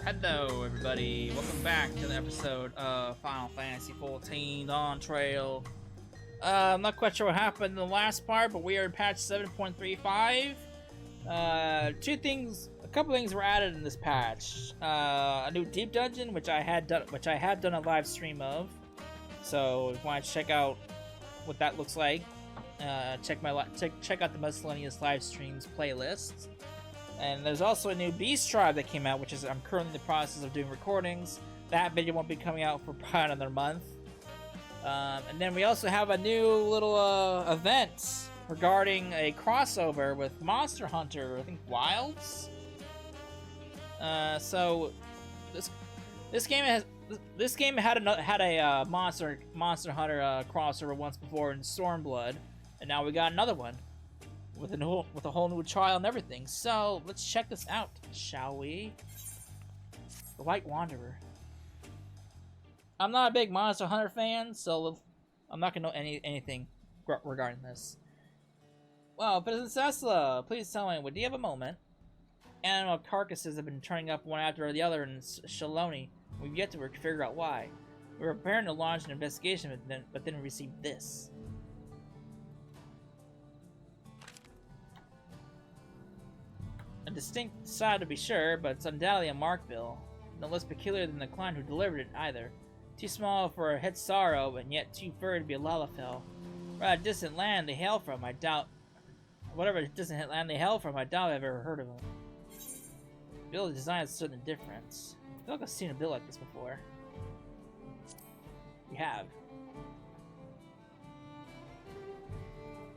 Hello, everybody. Welcome back to the episode of Final Fantasy XIV Dawntrail. I'm not quite sure what happened in the last part, but we are in patch 7.35. A couple things were added in this patch. A new deep dungeon, which I had done a live stream of. So if you want to check out what that looks like, check out the miscellaneous live streams playlist. And there's also a new Beast Tribe that came out, which is I'm currently in the process of doing recordings. That video won't be coming out for probably another month. And then we also have a new little event regarding a crossover with Monster Hunter, I think Wilds. So this game had a Monster Hunter crossover once before in Stormblood, and now we got another one with a whole new trial and everything. So let's check this out, shall we? The White Wanderer. I'm not a big Monster Hunter fan, so I'm not gonna know anything regarding this. Well, Princess Cessla, please tell me, do you have a moment? Animal carcasses have been turning up one after the other in Shaloni. We've yet to figure out why. We were preparing to launch an investigation, but then we received this. A distinct side to be sure, but it's undoubtedly a Arkveld. No less peculiar than the clan who delivered it either. Too small for a Het Sorrow, and yet too furry to be a Lalafell. Rather distant land they hail from, I doubt. Whatever distant land they hail from, I doubt I've ever heard of them. Build design has a certain difference. I feel like I've seen a build like this before. You have.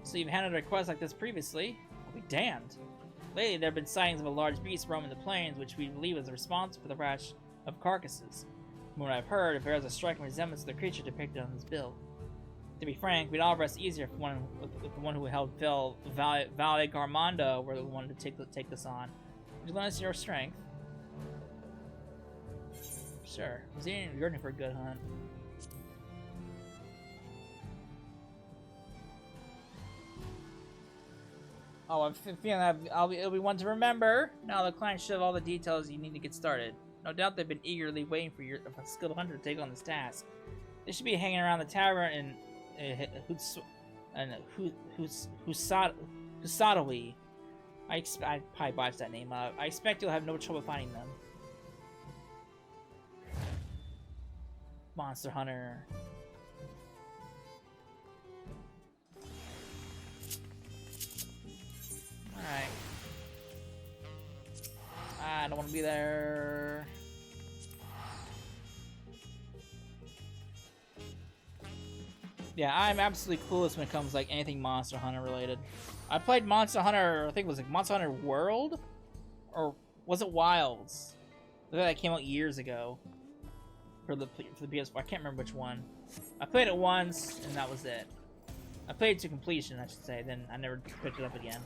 So you've handled a request like this previously? I'll be damned. Lately, there have been sightings of a large beast roaming the plains, which we believe is responsible for the rash of carcasses. From what I've heard, it bears a striking resemblance to the creature depicted on this build. To be frank, we'd all rest easier if the one who held Valle Garmondo were the one to take this on. Would you lend us your strength? Sure. I was yearning for a good hunt. Oh, I'm feeling that it'll be one to remember. Now the client should have all the details you need to get started. No doubt they've been eagerly waiting for your skilled hunter to take on this task. They should be hanging around the tavern in Husadawi. I probably botched that name up. I expect you'll have no trouble finding them. Monster Hunter. Alright. I don't want to be there. Yeah, I'm absolutely clueless when it comes to like anything Monster Hunter related. I played Monster Hunter, I think it was like Monster Hunter World? Or was it Wilds? That came out years ago. For the PS4, I can't remember which one. I played it once, and that was it. I played it to completion, I should say, then I never picked it up again.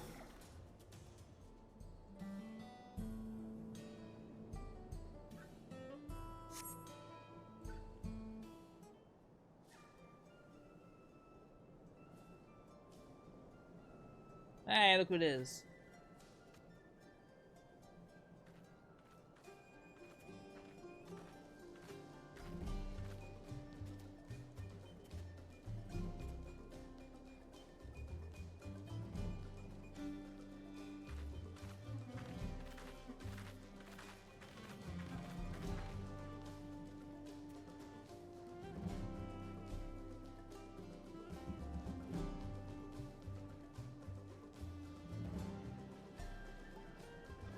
Hey, look who it is.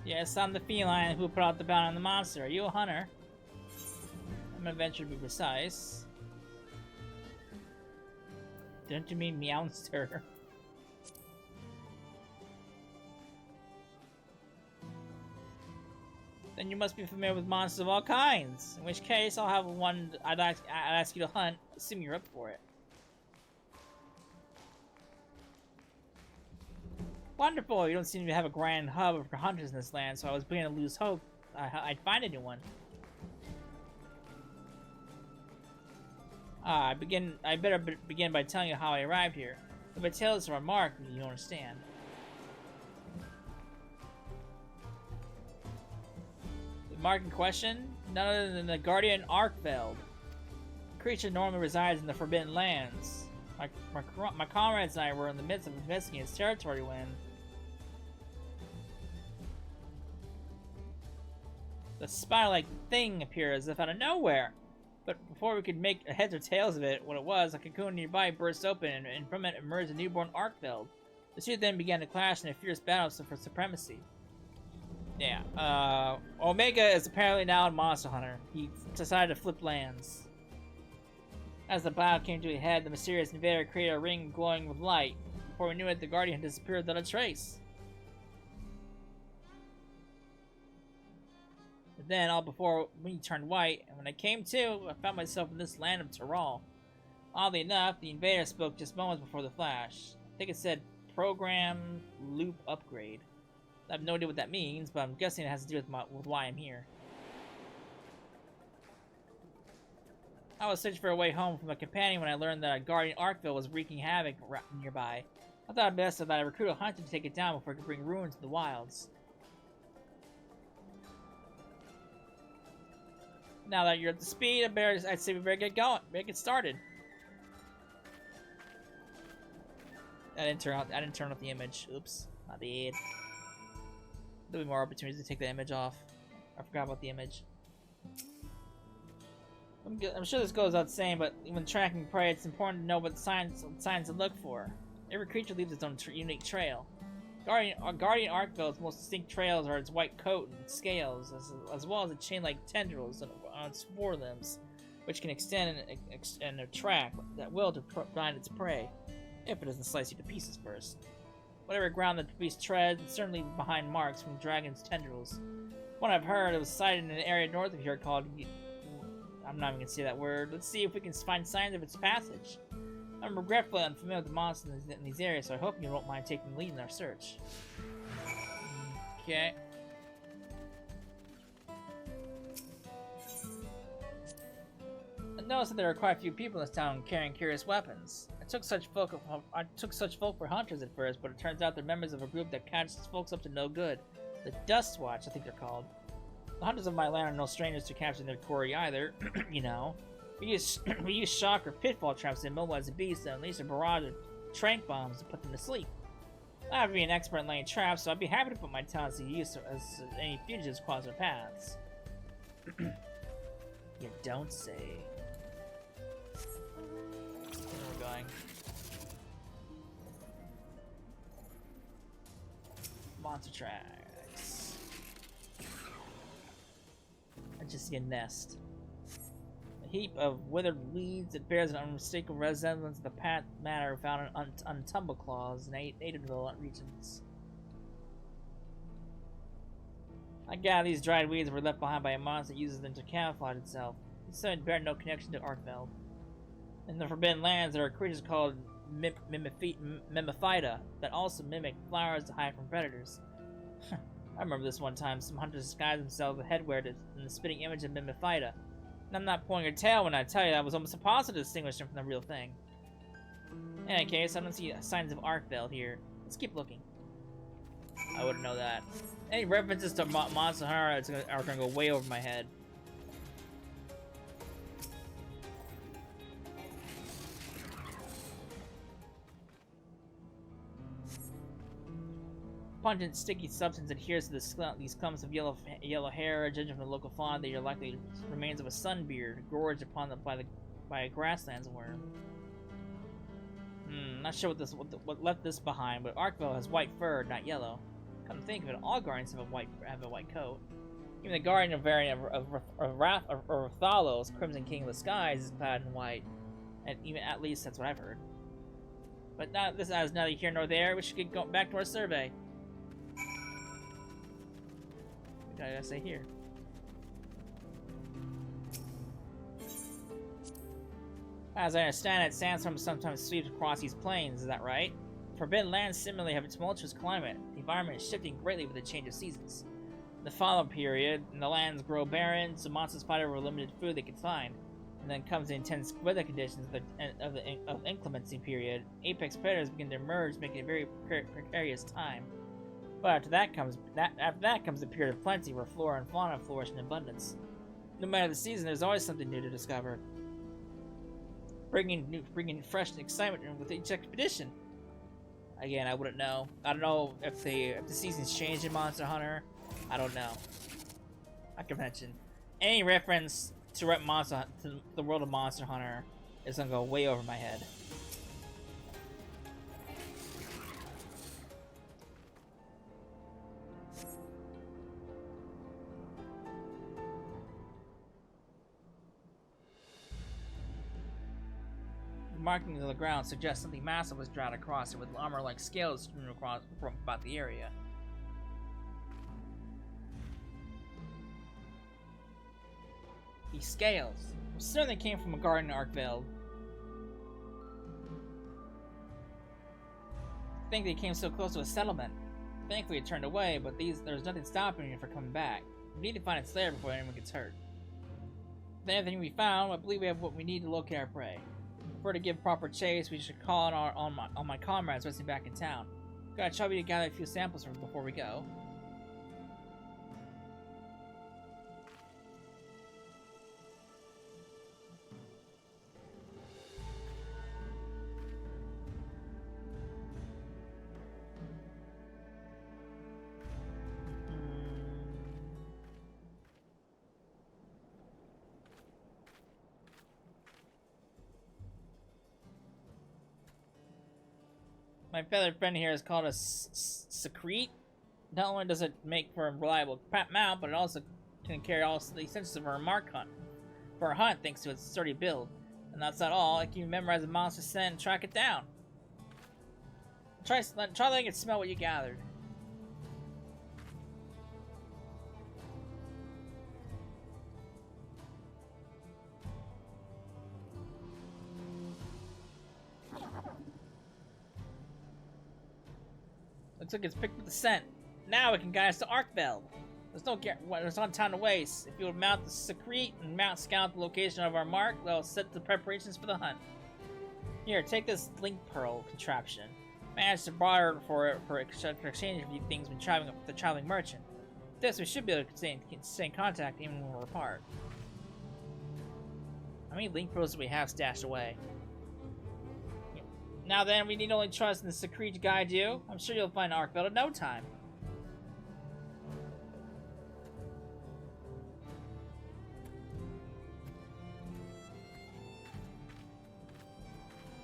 Yes, I'm the feline who put out the bounty on the monster. Are you a hunter? I'm an adventurer to be precise. Don't you mean Meowster? Then you must be familiar with monsters of all kinds. In which case, I'll have one I'd ask you to hunt, assuming you're up for it. Wonderful! You don't seem to have a grand hub for hunters in this land, so I was beginning to lose hope I'd find anyone. I better begin by telling you how I arrived here. If I tell this to remark, you don't understand. mark in question? None other than the guardian Arkveld. The creature normally resides in the Forbidden Lands. My comrades and I were in the midst of investigating its territory when the spider-like thing appeared as if out of nowhere. But before we could make heads or tails of it, what it was, a cocoon nearby burst open, and from it emerged a newborn Arkveld. The two then began to clash in a fierce battle for supremacy. Yeah, Omega is apparently now in Monster Hunter. He decided to flip lands. As the battle came to a head, the mysterious invader created a ring glowing with light. Before we knew it, the Guardian had disappeared without a trace. But then, all before we turned white, and when I came to, I found myself in this land of Tyrol. Oddly enough, the invader spoke just moments before the flash. I think it said, program loop upgrade. I have no idea what that means, but I'm guessing it has to do with why I'm here. I was searching for a way home from a companion when I learned that a guardian Arkveld was wreaking havoc nearby. I thought it best that I recruit a hunter to take it down before I could bring ruin to the wilds. Now that you're at the speed, I'd say we better get going. Better get started. I didn't turn off the image. Oops, my bad. There'll be more opportunities to take the image off. I forgot about the image. I'm sure this goes without saying, but when tracking prey, it's important to know what signs to look for. Every creature leaves its own unique trail. Guardian Arkveld's most distinct trails are its white coat and scales, as well as its chain-like tendrils on its forelimbs, which can extend and attract that will to blind its prey, if it doesn't slice you to pieces first. Whatever ground the beast treads, it's certainly behind marks from dragon's tendrils. What I've heard, it was sighted in an area north of here called... I'm not even going to say that word. Let's see if we can find signs of its passage. I'm regretfully unfamiliar with the monsters in these areas, so I hope you won't mind taking the lead in our search. Okay. I noticed that there are quite a few people in this town carrying curious weapons. I took such folk for hunters at first, but it turns out they're members of a group that catches folks up to no good. The Dust Watch, I think they're called. The hunters of my land are no strangers to capturing their quarry either, you know. We use shock or pitfall traps to immobilize the beasts and unleash a barrage of trank bombs to put them to sleep. I have to be an expert in laying traps, so I'd be happy to put my talents to use as any fugitives cross our paths. You don't say. Where are we going? Monster tracks. I just see a nest. A heap of withered weeds that bears an unmistakable resemblance of the plant matter found on Tumbleclaws in native regions. I gather these dried weeds were left behind by a monster that uses them to camouflage itself. These certainly bear no connection to Arkveld. In the Forbidden Lands, there are creatures called Mimiphyta that also mimic flowers to hide from predators. I remember this one time, some hunters disguised themselves with headwear in the spitting image of Mimiphyta. And I'm not pulling your tail when I tell you that it was almost impossible to distinguish them from the real thing. In any case, I don't see signs of Arkveld here. Let's keep looking. I wouldn't know that. Any references to Monster Hunter are gonna go way over my head. Pungent, sticky substance adheres to these clumps of yellow hair. Judging from the local fauna, they are likely remains of a sunbeard, gorged upon by a grasslands worm. Not sure what left this behind, but Arkveld has white fur, not yellow. Come to think of it, all guardians have a white coat. Even the guardian variant of Rathalos, Crimson King of the Skies, is clad in white, and even at least that's what I've heard. But this is neither here nor there. We should get going back to our survey. What did I say here? As I understand it, sandstorms sometimes sweep across these plains, is that right? Forbidden lands similarly have a tumultuous climate. The environment is shifting greatly with the change of seasons. In the fall period, the lands grow barren, so monsters fight over limited food they can find. And then comes the intense weather conditions of inclemency period. Apex predators begin to emerge, making it a very precarious time. But after that comes a period of plenty where flora and fauna flourish in abundance. No matter the season, there's always something new to discover, bringing fresh excitement with each expedition. Again, I wouldn't know. I don't know if the seasons change in Monster Hunter. I don't know. I can mention any reference to the world of Monster Hunter is gonna go way over my head. Markings on the ground suggest something massive was drawn across it, with armor-like scales streaming across about the area. These scales certainly came from a garden in Arkveld. I think they came so close to a settlement. Thankfully it turned away, but there's nothing stopping it from coming back. We need to find its lair before anyone gets hurt. With everything we found, I believe we have what we need to locate our prey. If we're to give proper chase, we should call on my comrades resting back in town. Gotta try to gather a few samples from before we go. My feathered friend here is called a secrete. Not only does it make for a reliable mount, but it also can carry all the essentials of our for our hunt, thanks to its sturdy build. And that's not all. It can memorize a monster's scent and track it down. Try letting it smell what you gathered. Looks like it's picked up the scent. Now it can guide us to Arkveld. There's no time to waste. If you would mount the secrete and scout the location of our mark, they'll set the preparations for the hunt. Here, take this link pearl contraption. Managed to borrow for exchange a few things when traveling with the traveling merchant. With this, we should be able to stay in contact even when we're apart. How many link pearls do we have stashed away? Now then, we need only trust in the secrete to guide you. I'm sure you'll find Arkveld in no time.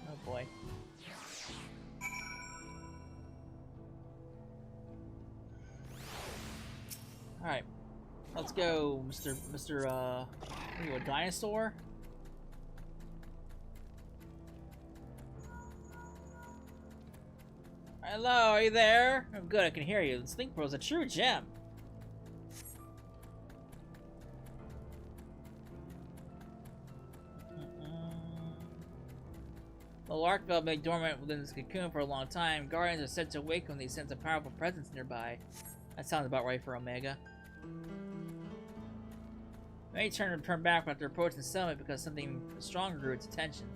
Oh boy. Alright. Let's go, are you a dinosaur? Hello, are you there? Oh, good, I can hear you. This link pearl is a true gem. Well, Arkveld may dormant within this cocoon for a long time. Guardians are said to awaken when they sense a powerful presence nearby. That sounds about right for Omega. They may turn back after approaching the summit because something stronger drew its attention.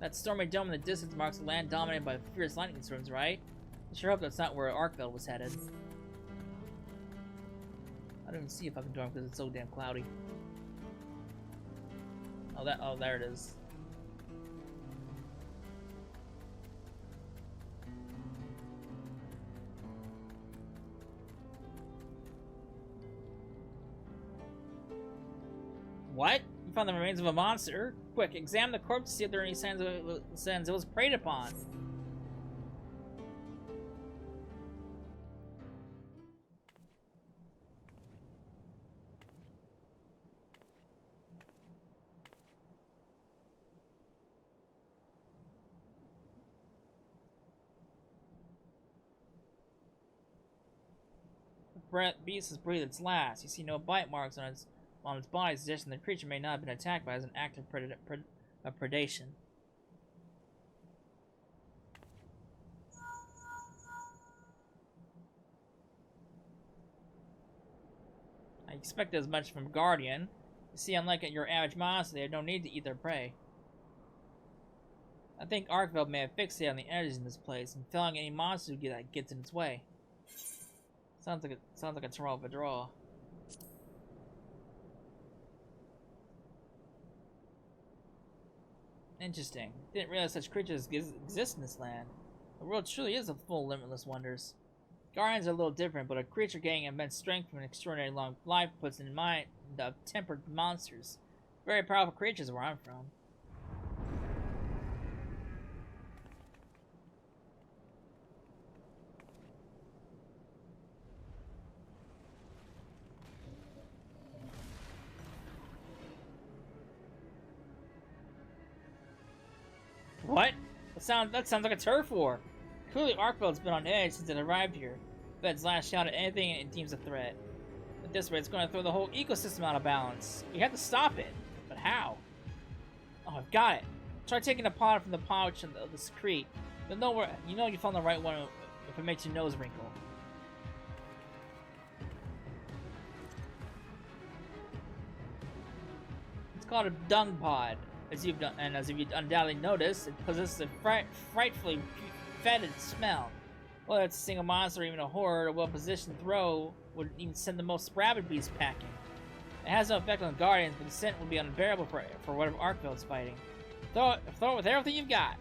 That stormy dome in the distance marks a land dominated by fierce lightning storms, right? I sure hope that's not where Arkveld was headed. I don't even see a fucking dome because it's so damn cloudy. Oh, there it is. What? You found the remains of a monster? Quick, examine the corpse to see if there are any signs it was preyed upon. The beast has breathed its last. You see no bite marks on its body, suggesting the creature may not have been attacked by as an act of predation. I expected as much from Guardian. You see, unlike your average monster, they have no need to eat their prey. I think Arkveld may have fixated on the energies in this place and felling any monster that gets in its way. Sounds like a draw of a draw. Interesting. Didn't realize such creatures exist in this land. The world truly is full of limitless wonders. Guardians are a little different, but a creature gaining immense strength from an extraordinary long life puts in mind of tempered monsters. Very powerful creatures where I'm from. What? That sounds like a turf war. Clearly Arkveld's been on edge since it arrived here. Fed's last shot at anything it deems a threat. At this rate, it's going to throw the whole ecosystem out of balance. We have to stop it. But how? Oh, I've got it. Try taking a pod from the pouch of the secrete. You'll know where you found the right one if it makes your nose wrinkle. It's called a dung pod. As you've undoubtedly noticed, it possesses a frightfully fetid smell. Whether it's a single monster or even a horde, a well-positioned throw would even send the most rabid beast packing. It has no effect on the Guardians, but the scent will be unbearable for whatever Arkveld's fighting. Throw it with everything you've got.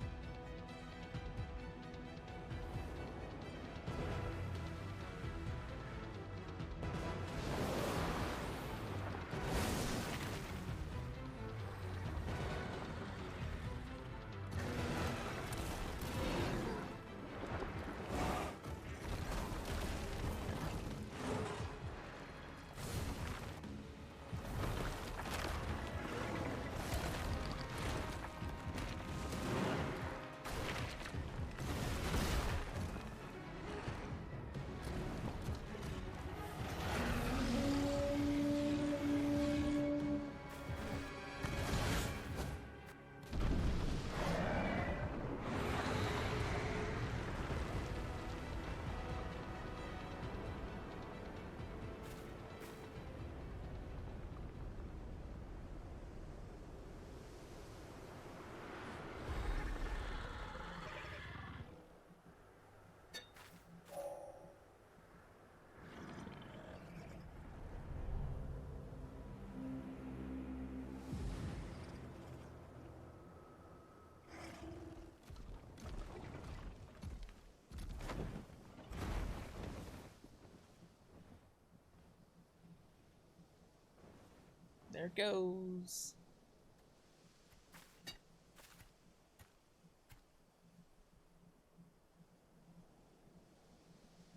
There it goes.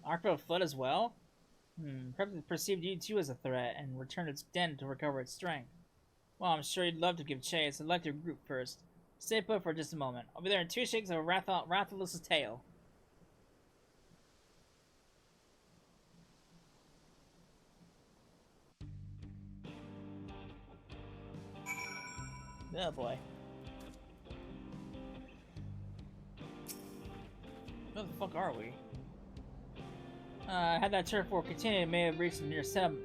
Arkveld fled as well? Perhaps it perceived you too as a threat and returned its den to recover its strength. Well, I'm sure you'd love to give chase. Select your group first. Stay put for just a moment. I'll be there in 2 shakes of a Rathalos' tail. Oh boy. Where the fuck are we? Had that turf war continued, it may have reached the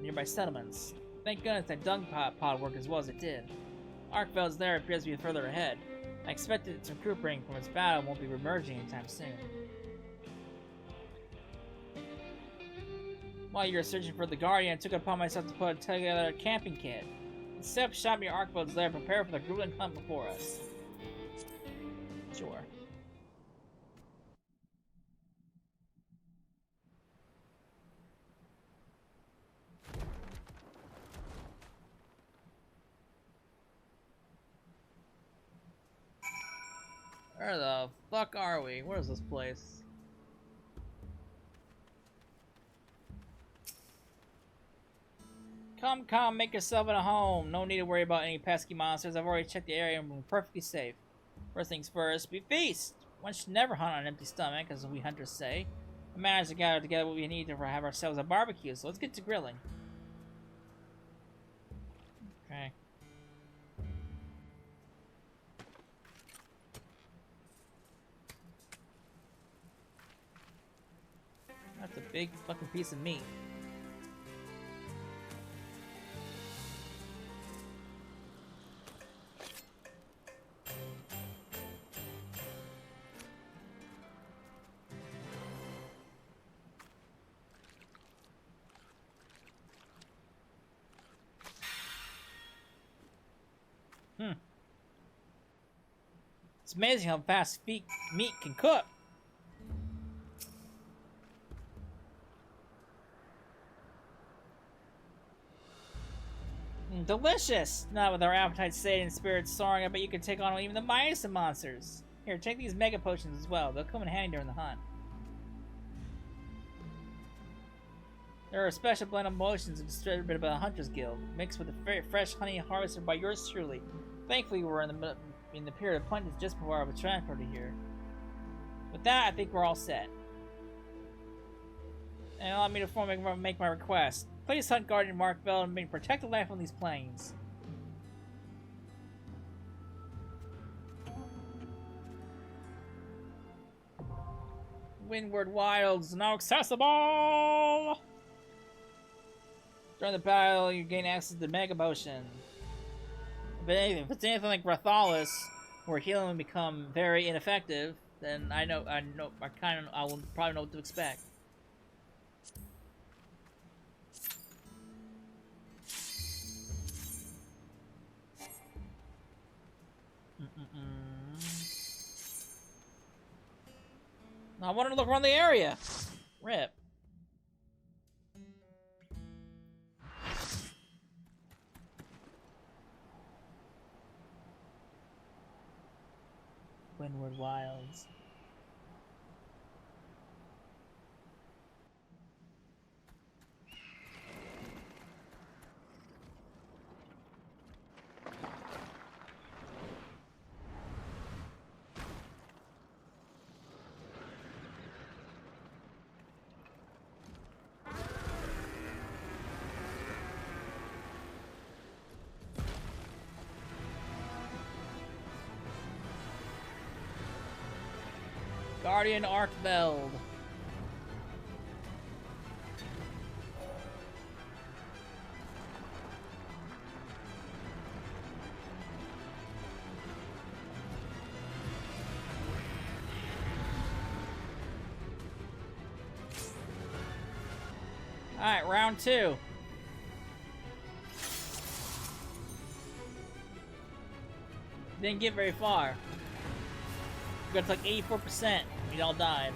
nearby settlements. Thank goodness that dung pod worked as well as it did. Arkveld's lair appears to be further ahead. I expected its recuperating from its battle and won't be remerging anytime soon. While you were searching for the Guardian, I took it upon myself to put together a camping kit. Except shot me Arkveld's lair, prepare for the grueling hunt before us. Sure. Where the fuck are we? Where's this place? Come, make yourself at home. No need to worry about any pesky monsters. I've already checked the area and we're perfectly safe. First things first, we feast. One should never hunt on an empty stomach, as we hunters say. We managed to gather together what we need to have ourselves a barbecue, so let's get to grilling. Okay. That's a big fucking piece of meat. It's amazing how fast meat can cook. Delicious! Now with our appetite sated and spirits soaring, I bet you can take on even the mightiest of monsters. Here, take these mega potions as well. They'll come in handy during the hunt. There are a special blend of motions distributed by the Hunters Guild, mixed with the very fresh honey harvested by yours truly. Thankfully, we're in the period of plenty just before I was transported here. With that, I think we're all set. And allow me to make my request. Please hunt Guardian Arkveld and protect the life on these plains. Windward Wilds now accessible! During the battle, you gain access to the Mega Potion. If it's anything like Rathalis, where healing will become very ineffective, then I will probably know what to expect. I wanted to look around the area. Rip. Windward Wilds. Guardian Arkveld. Alright, round 2. Didn't get very far. We got to like 84%. We all died.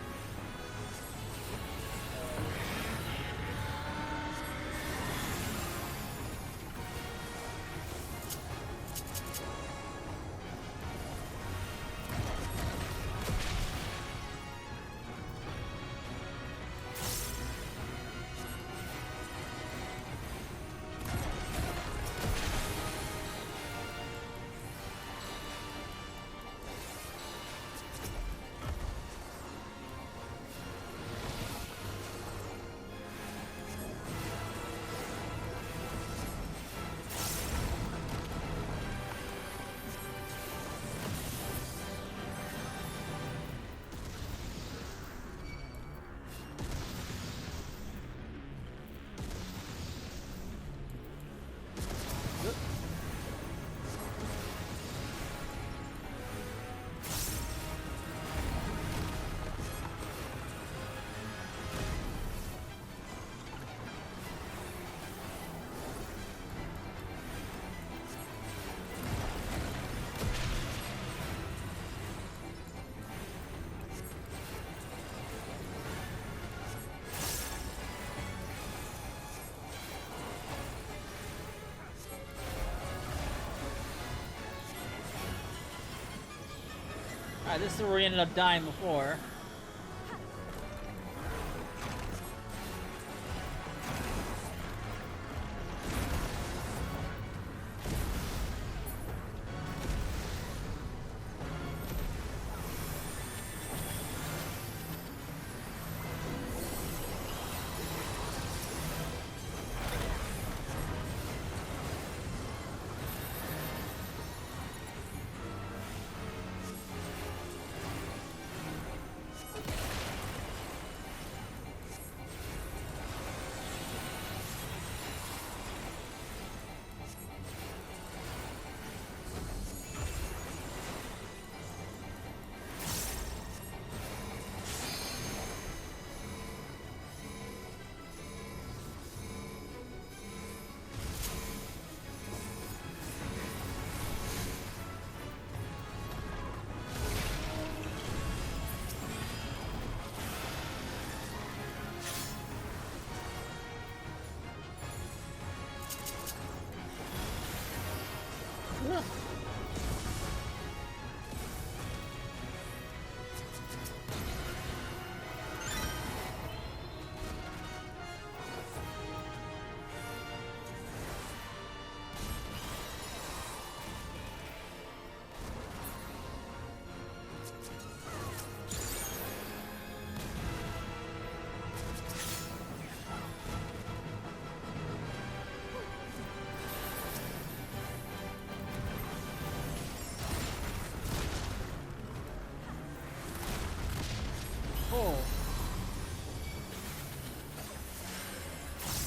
Alright, this is where we ended up dying before.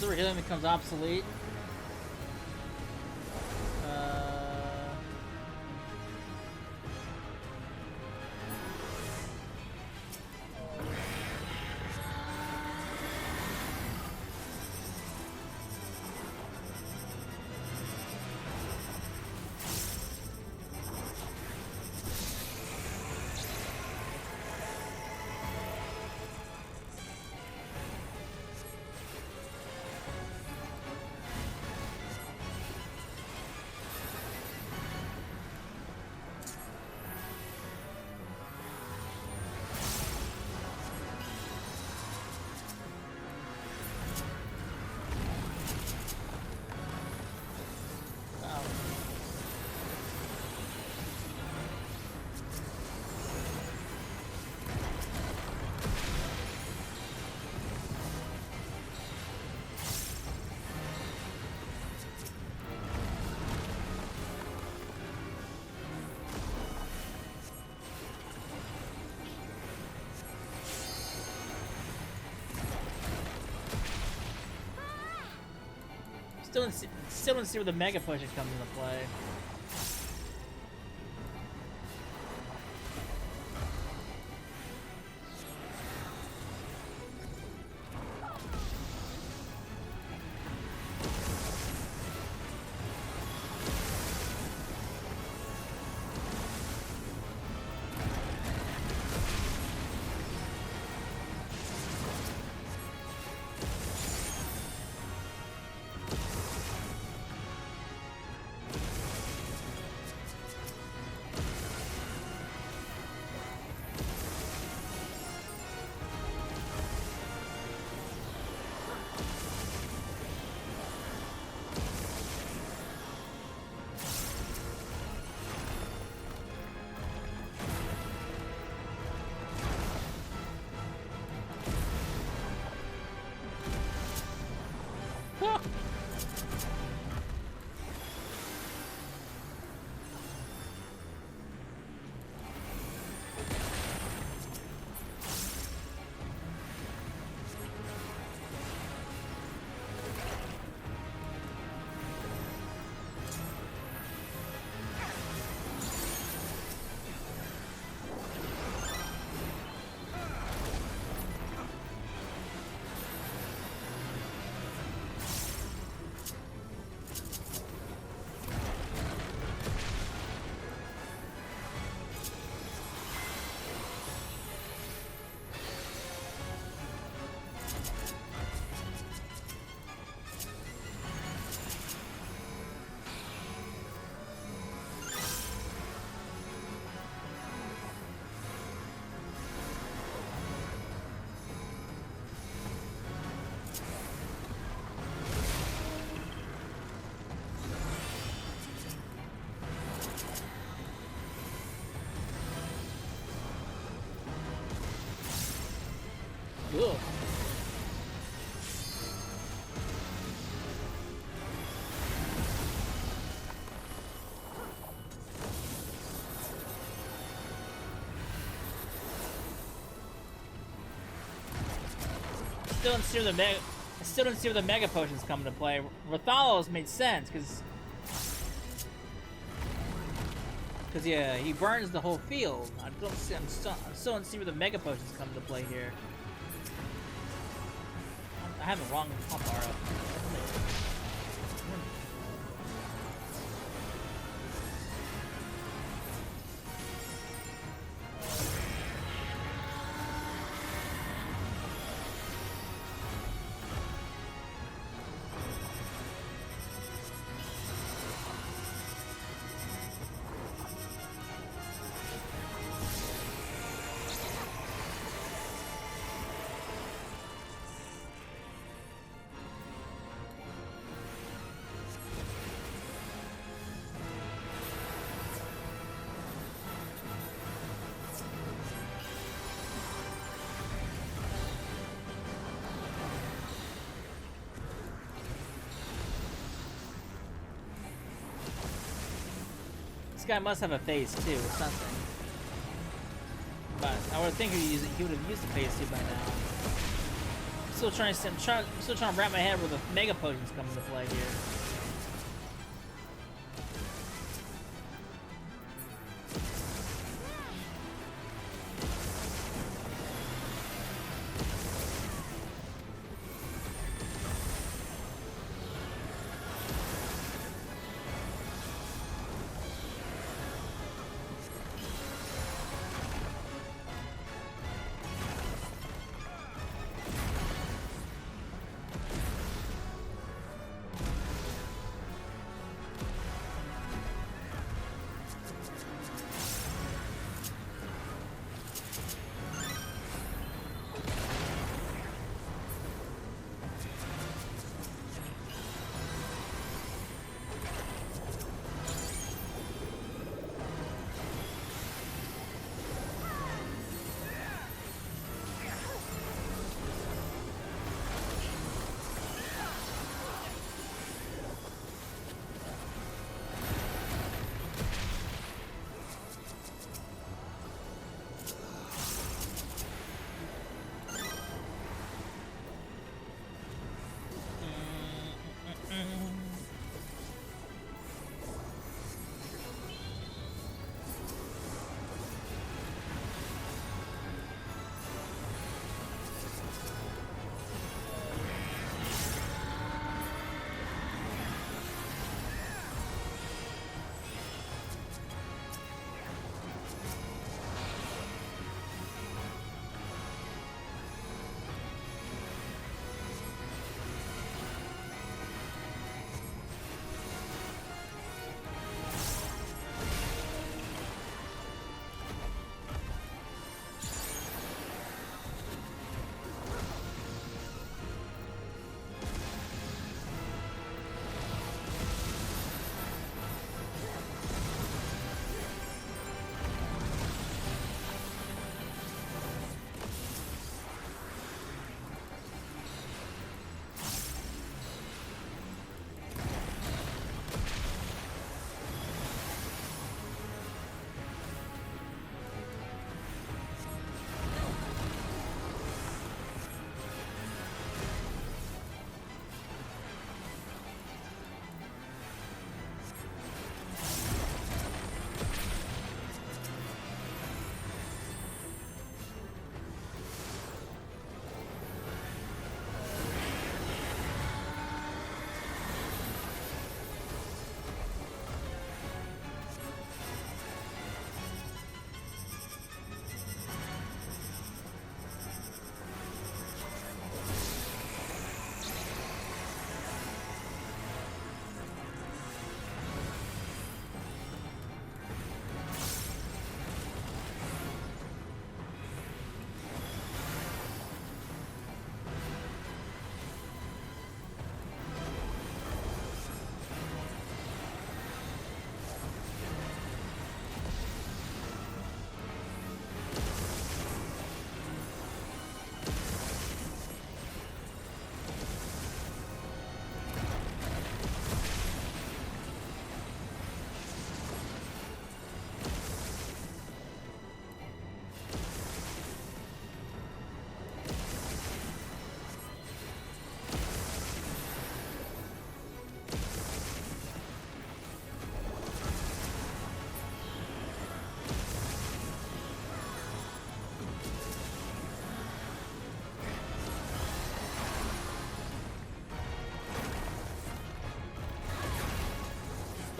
Super healing becomes obsolete. Still didn't see where the Mega Potion comes into play. Ugh. Still don't see where the Mega Potions come into play. Rathalos made sense because yeah, he burns the whole field. I still don't see where the Mega Potions come into play here. I have the wrong hotbar up. Guy must have a phase 2 or something. But I would think he would have used the phase 2 by now. still trying to wrap my head where the mega potions come into play here.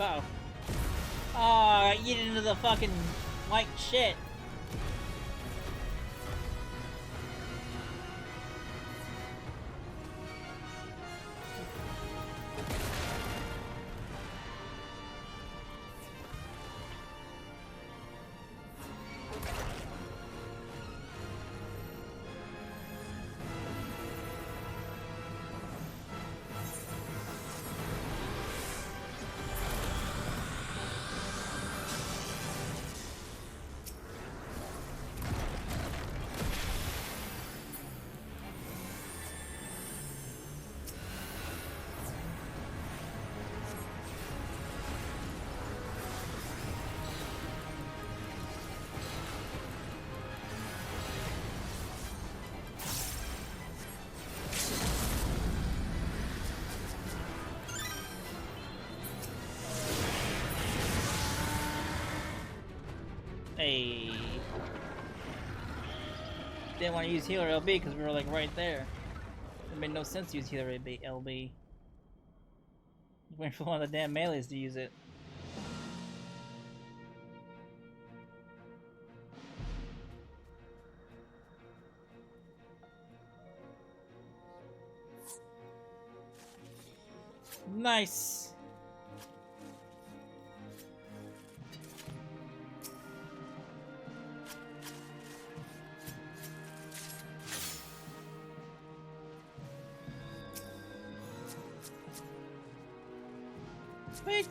Uh-oh. Oh, I got yeeted into the fucking white shit. Hey. Didn't want to use healer LB because we were like right there. It made no sense to use healer LB. Waiting for one of the damn melees to use it. Nice. Wait.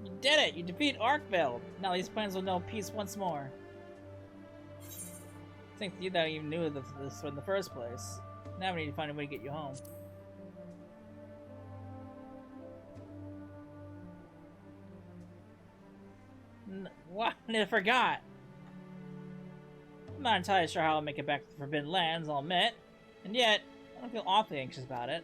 You did it! You defeat Arkveld! Now these plans will know peace once more. I think you that even knew this in the first place. Now we need to find a way to get you home. What? I forgot! I'm not entirely sure how I'll make it back to the Forbidden Lands, I'll admit. And yet, I don't feel awfully anxious about it.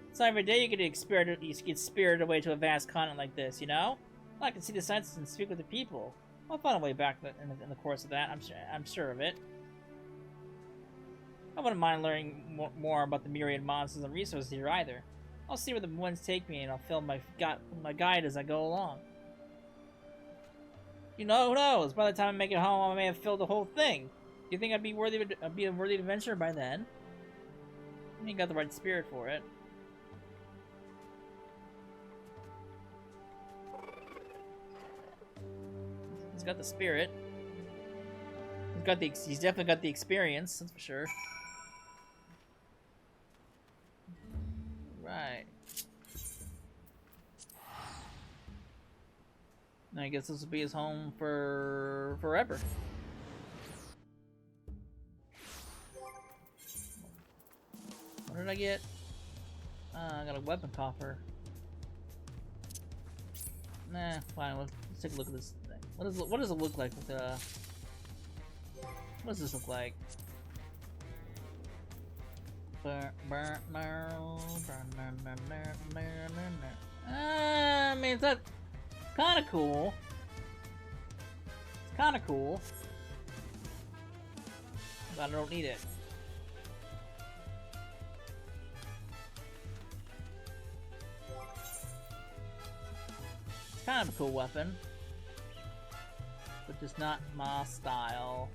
It's not every day you get spirited away to a vast continent like this, you know? Well, I can see the sights and speak with the people. I'll find a way back in the course of that, I'm sure of it. I wouldn't mind learning more about the myriad monsters and resources here either. I'll see where the winds take me and I'll fill my guide as I go along. You know, who knows? By the time I make it home, I may have filled the whole thing. Do you think I'd be a worthy adventurer by then? I ain't got the right spirit for it. He's got the spirit. He's definitely got the experience, that's for sure. Right. I guess this will be his home for forever. What did I get? I got a weapon coffer. Nah, fine. Let's take a look at this thing. What does it look like with what does this look like? I mean, that's kind of cool. It's kind of cool. But I don't need it. It's kind of a cool weapon. But just not my style.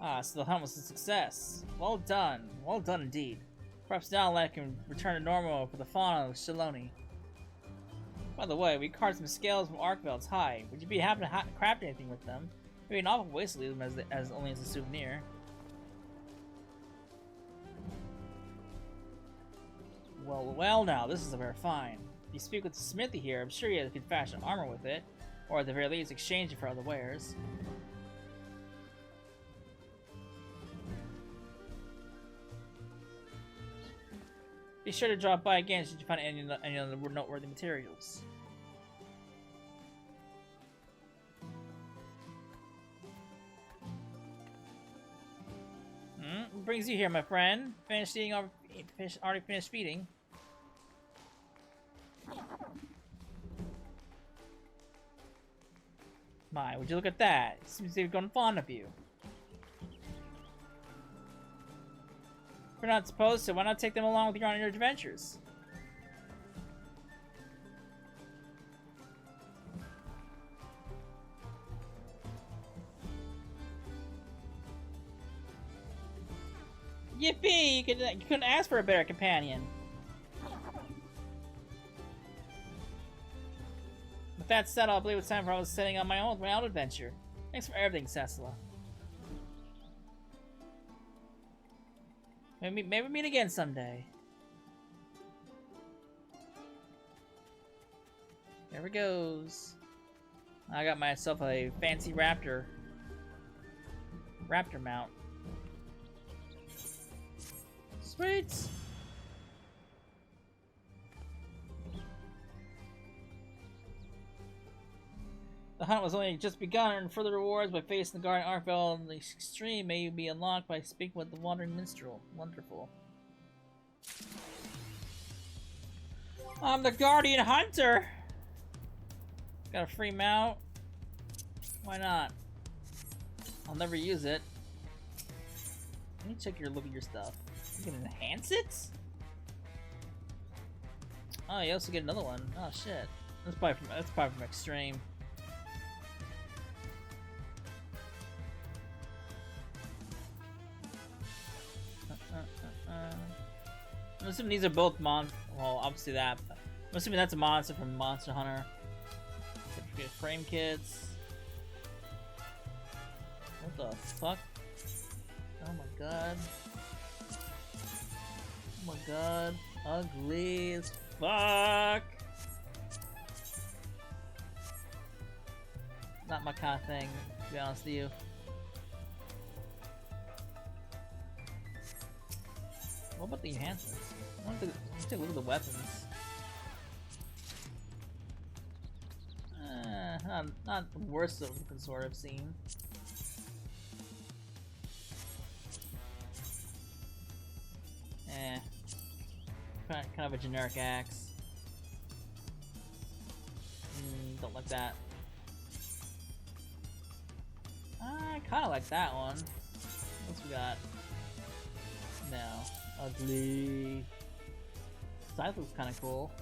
Ah, so the hunt was a success. Well done. Well done indeed. Perhaps now I can return to normal for the fauna of Shiloni. By the way, we carved some scales from Arkveld's hide. Would you be happy to craft anything with them? Maybe an awful waste to leave them as only as a souvenir. Well now, this is very fine. If you speak with the smithy here, I'm sure you could fashion armor with it, or at the very least exchange it for other wares. Be sure to drop by again should you find any other noteworthy materials. What brings you here, my friend? Finished eating already finished feeding. My, would you look at that? It seems they've grown fond of you. If you're not supposed to, why not take them along with you on your adventures? Yippee! You couldn't ask for a better companion. With that said, I believe it's time for I was setting on my own adventure. Thanks for everything, Cecila. Maybe meet again someday. There it goes. I got myself a fancy raptor mount. Sweet. The hunt was only just begun, and further rewards by facing the guard Arkveld in the extreme may be unlocked by speaking with the wandering minstrel. Wonderful. I'm the guardian hunter. Got a free mount. Why not? I'll never use it. Let me check your look at your stuff. You can enhance it? Oh, you also get another one. Oh shit. That's probably from Extreme. I'm assuming these are both well, obviously that. But I'm assuming that's a monster from Monster Hunter. Get frame kits. What the fuck? Oh my god. Oh my god. Ugly as fuck. Not my kind of thing, to be honest with you. What about the enhancements? Let's take a look at the weapons. Not the worst looking sword I've seen. Kind of a generic axe. Don't like that. I kind of like that one. What's we got? No. Ugly. Scythe looks kind of cool.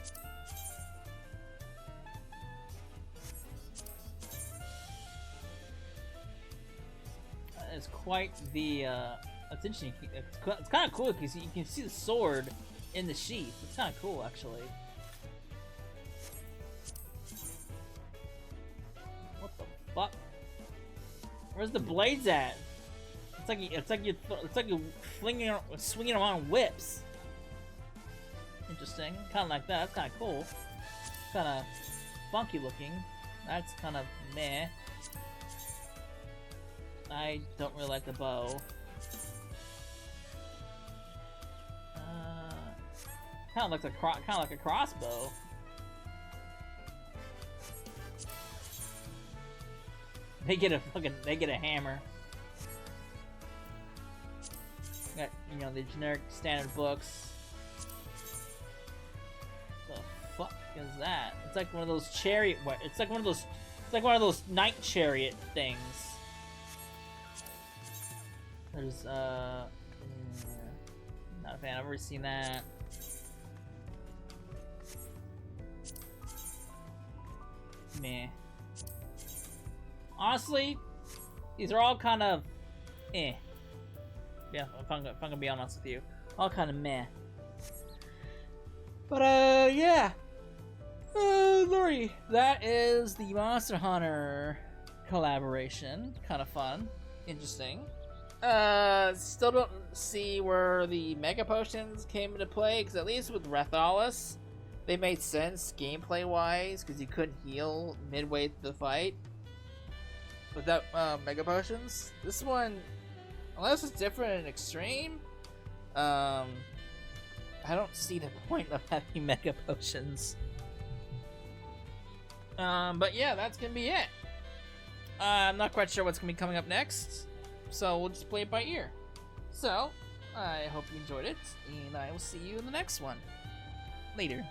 It's quite the it's interesting. It's kind of cool because you can see the sword in the sheath. It's kind of cool, actually. What the fuck? Where's the blades at? It's like you're swinging around whips. Interesting. Kind of like that. That's kind of cool. Kind of funky looking. That's kind of meh. I don't really like the bow. Kind of like a crossbow. They get a hammer. Got, you know, the generic standard books. The fuck is that? It's like one of those chariot. It's like one of those knight chariot things. There's not a fan. I've already seen that. Meh. Honestly, these are all kind of eh. Yeah, if I'm gonna be honest with you, all kind of meh. But yeah. Lordy, that is the Monster Hunter collaboration. Kind of fun, interesting. Still don't see where the Mega Potions came into play, because at least with Rathalos, they made sense gameplay-wise, because you couldn't heal midway through the fight without Mega Potions. This one, unless it's different in Extreme, I don't see the point of having Mega Potions. But yeah, that's gonna be it. I'm not quite sure what's gonna be coming up next, so we'll just play it by ear. So, I hope you enjoyed it, and I will see you in the next one. Later.